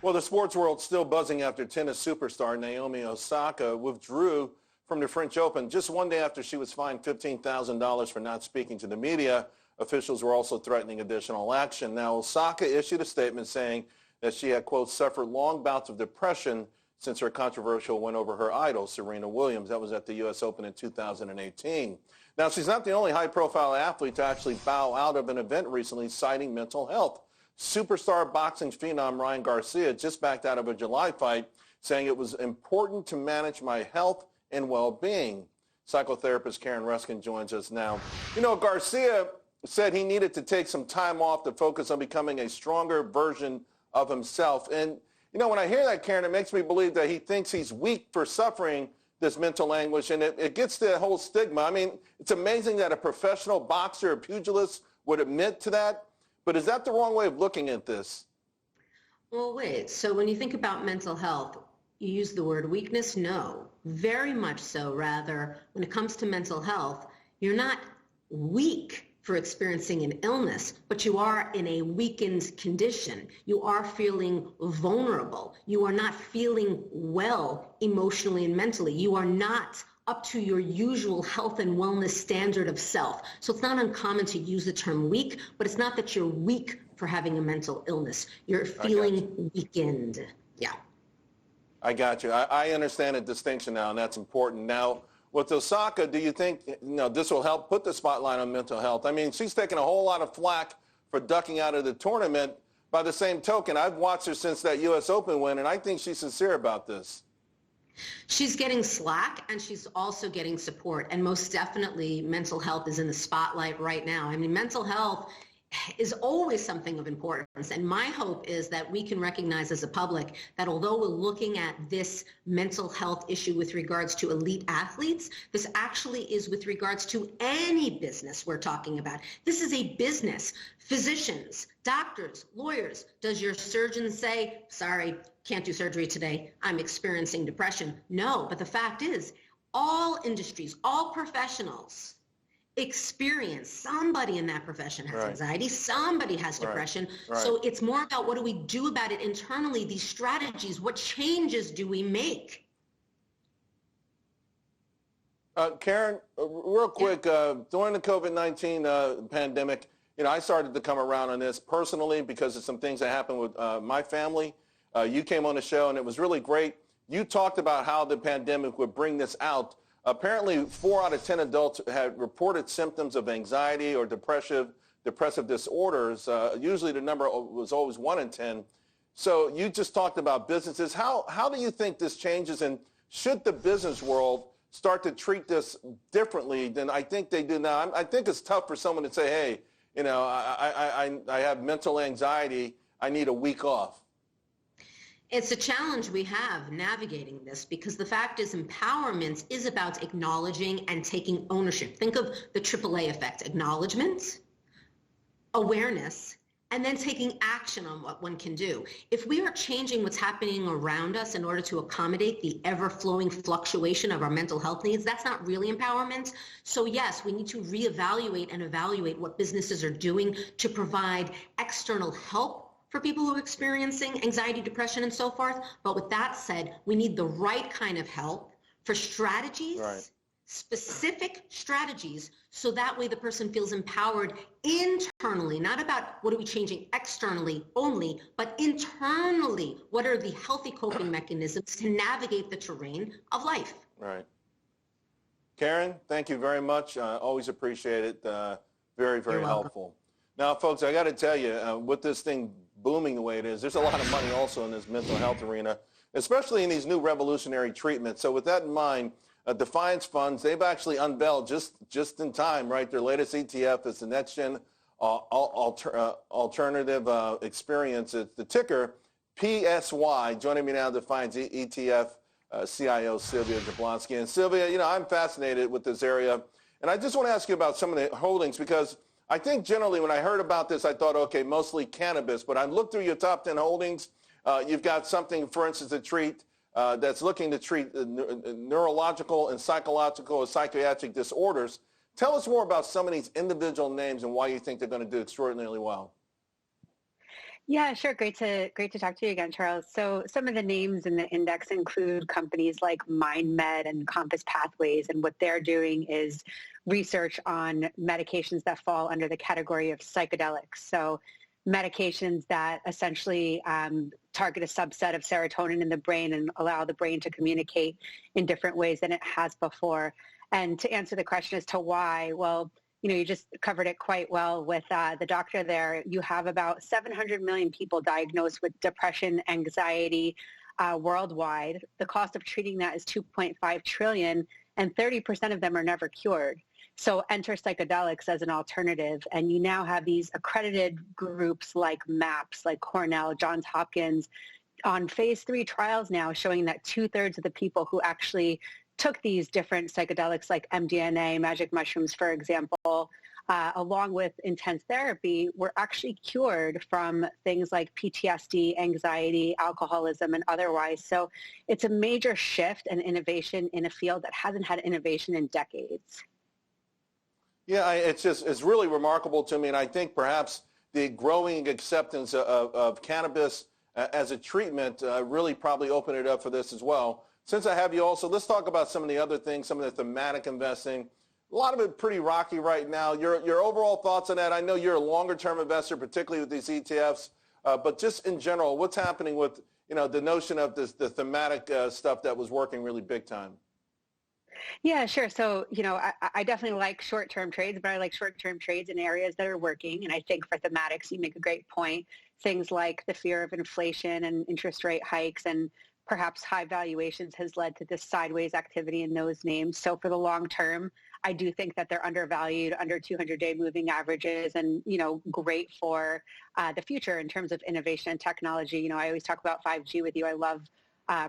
Well, the sports world's still buzzing after tennis superstar Naomi Osaka withdrew from the French Open just one day after she was fined $15,000 for not speaking to the media. Officials were also threatening additional action. Now, Osaka issued a statement saying that she had, quote, suffered long bouts of depression since her controversial win over her idol, Serena Williams. That was at the U.S. Open in 2018. Now, she's not the only high-profile athlete to actually bow out of an event recently, citing mental health. Superstar boxing phenom Ryan Garcia just backed out of a July fight, saying it was important to manage my health and well-being. Psychotherapist Karen Ruskin joins us now. You know, Garcia said he needed to take some time off to focus on becoming a stronger version of himself. And, you know, when I hear that, Karen, it makes me believe that he thinks he's weak for suffering this mental anguish, and it gets to the whole stigma. I mean, it's amazing that a professional boxer or pugilist would admit to that. But is that the wrong way of looking at this? Well, wait. So when you think about mental health, you use the word weakness? No, very much so. Rather, when it comes to mental health, you're not weak for experiencing an illness, but you are in a weakened condition. You are feeling vulnerable. You are not feeling well emotionally and mentally. You are not up to your usual health and wellness standard of self. So it's not uncommon to use the term weak, but it's not that you're weak for having a mental illness. You're feeling weakened. Yeah. I got you. I understand the distinction now, and that's important. Now, with Osaka, do you think this will help put the spotlight on mental health? I mean, she's taken a whole lot of flack for ducking out of the tournament. By the same token, I've watched her since that U.S. Open win, and I think she's sincere about this. She's getting slack, and she's also getting support. And most definitely, mental health is in the spotlight right now. I mean, mental health is always something of importance. And my hope is that we can recognize as a public that although we're looking at this mental health issue with regards to elite athletes, this actually is with regards to any business we're talking about. This is a business. Physicians, doctors, lawyers. Does your surgeon say, sorry, can't do surgery today, I'm experiencing depression? No, but the fact is, all industries, all professionals experience, somebody in that profession has anxiety, somebody has depression. So it's more about what do we do about it internally, these strategies, what changes do we make? Karen, real quick, during the COVID-19 pandemic, I started to come around on this personally because of some things that happened with my family. You came on the show, and it was really great. You talked about how the pandemic would bring this out. Apparently, 4 out of 10 adults had reported symptoms of anxiety or depressive disorders. Usually the number was always 1 in 10. So you just talked about businesses. How do you think this changes, and should the business world start to treat this differently than I think they do now? I think it's tough for someone to say, hey, I have mental anxiety. I need a week off. It's a challenge we have navigating this, because the fact is empowerment is about acknowledging and taking ownership. Think of the AAA effect: acknowledgement, awareness, and then taking action on what one can do. If we are changing what's happening around us in order to accommodate the ever-flowing fluctuation of our mental health needs, that's not really empowerment. So yes, we need to reevaluate and evaluate what businesses are doing to provide external help for people who are experiencing anxiety, depression, and so forth. But with that said, we need the right kind of help for strategies, specific strategies, so that way the person feels empowered internally, not about what are we changing externally only, but internally, what are the healthy coping mechanisms to navigate the terrain of life. Right. Karen, thank you very much. Always appreciate it. Very, very helpful. Now, folks, I got to tell you, with this thing booming the way it is, there's a lot of money also in this mental health arena, especially in these new revolutionary treatments. So with that in mind, Defiance Funds, they've actually unveiled just in time, right? Their latest ETF is the Next Gen Alternative Experience. It's the ticker PSY. Joining me now, Defiance ETF CIO Sylvia Jablonski. And Sylvia, I'm fascinated with this area. And I just want to ask you about some of the holdings, because I think generally when I heard about this, I thought, okay, mostly cannabis. But I looked through your top 10 holdings. You've got something, for instance, that's looking to treat neurological and psychological or psychiatric disorders. Tell us more about some of these individual names and why you think they're going to do extraordinarily well. Yeah, sure. Great to talk to you again, Charles. So some of the names in the index include companies like MindMed and Compass Pathways, and what they're doing is research on medications that fall under the category of psychedelics. So medications that essentially target a subset of serotonin in the brain and allow the brain to communicate in different ways than it has before. And to answer the question as to why, well, you just covered it quite well with the doctor there. You have about 700 million people diagnosed with depression, anxiety worldwide. The cost of treating that is 2.5 trillion, and 30% of them are never cured. So enter psychedelics as an alternative. And you now have these accredited groups like MAPS, like Cornell, Johns Hopkins, on phase 3 trials now showing that 2/3 of the people who actually took these different psychedelics like MDMA, magic mushrooms, for example, along with intense therapy, were actually cured from things like PTSD, anxiety, alcoholism, and otherwise. So it's a major shift and innovation in a field that hasn't had innovation in decades. Yeah, it's really remarkable to me, and I think perhaps the growing acceptance of cannabis as a treatment really probably opened it up for this as well. Since I have you also, let's talk about some of the other things, some of the thematic investing. A lot of it pretty rocky right now. Your overall thoughts on that? I know you're a longer-term investor, particularly with these ETFs, but just in general, what's happening with the notion of the thematic stuff that was working really big time? Yeah, sure. So, I definitely like short-term trades, but I like short-term trades in areas that are working. And I think for thematics, you make a great point. Things like the fear of inflation and interest rate hikes and perhaps high valuations has led to this sideways activity in those names. So for the long term, I do think that they're undervalued, under 200-day moving averages, and great for the future in terms of innovation and technology. I always talk about 5G with you. I love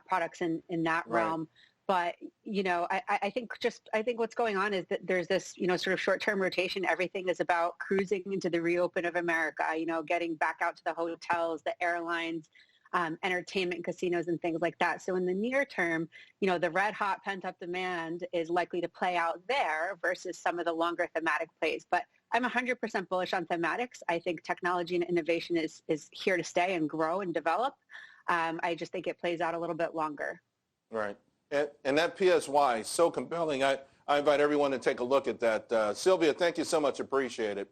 products in that realm. But I think what's going on is that there's this sort of short-term rotation. Everything is about cruising into the reopen of America. Getting back out to the hotels, the airlines, entertainment, casinos, and things like that. So in the near term, the red hot pent up demand is likely to play out there versus some of the longer thematic plays. But I'm 100% bullish on thematics. I think technology and innovation is here to stay and grow and develop. I just think it plays out a little bit longer. Right. And that PSY is so compelling. I invite everyone to take a look at that. Sylvia, thank you so much. Appreciate it.